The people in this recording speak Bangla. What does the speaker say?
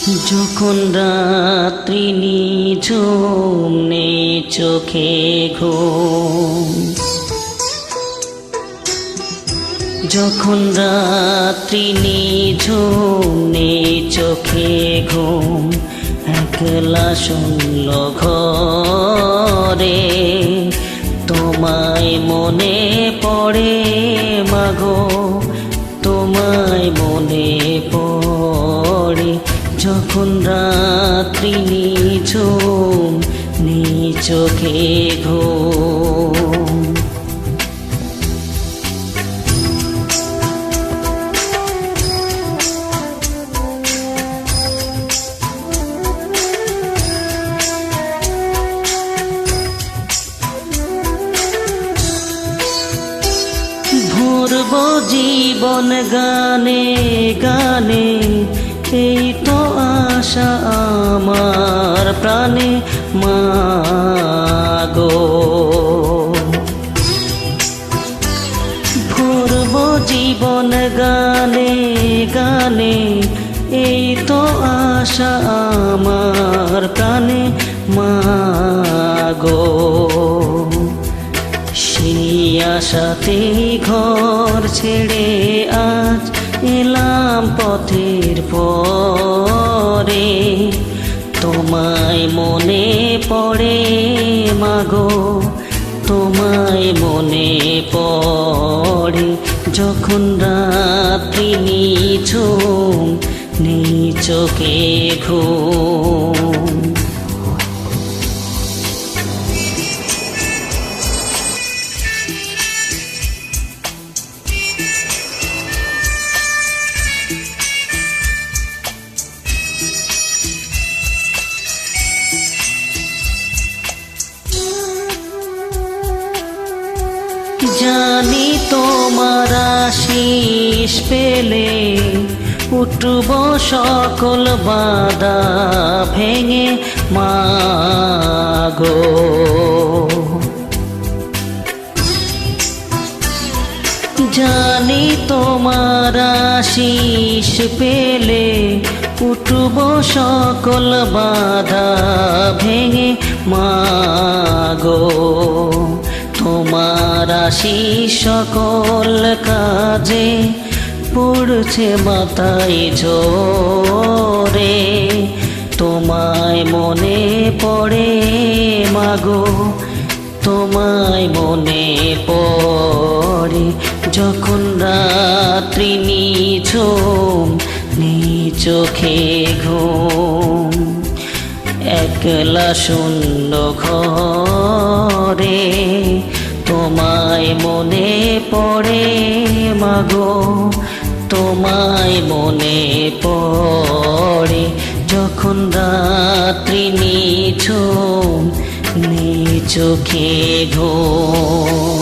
যখন রাত্রি নিঝুম নেই চোখে ঘুম, যখন রাত্রি নিঝুম নেই চোখে ঘুম, একলা শূন্য ঘরে তোমায় মনে পড়ে মাগো, তোমায় মনে পড়ে। যখন রাত্রি নিঝুম নেই চোখে ঘুম, ভরব জীবন গানে গানে, এই তো আশা আমার প্রাণে মাগো। ভরব জীবন গানে গানে, এই তো আশা আমার প্রাণে মাগো। সেই আশাতে ঘর ছেড়ে আজ এলাম পথের পরে, তোমায় মনে পড়ে মাগো, তোমায় মনে পড়ে। যখন রাত্রি নিঝুম নেই চোখে ঘুম, জানি তোমার আশিস পেলে উঠব সকল বাধা ভেঙে মাগো। জানি তোমার আশিস পেলে উঠব সকল বাধা ভেঙে মাগো। তোমার আশিস সকল কাজে পড়ছে মাথায় ঝরে, তোমায় মনে পড়ে মাগো, তোমায় মনে পড়ে। যখন রাত্রি নিঝুম নেই চোখে ঘুম, একলা শূন্য ঘরে তোমায় মনে পড়ে মাগো, তোমায় মনে পড়ে। যখন রাত্রি নিঝুম নেই চোখে ঘুম।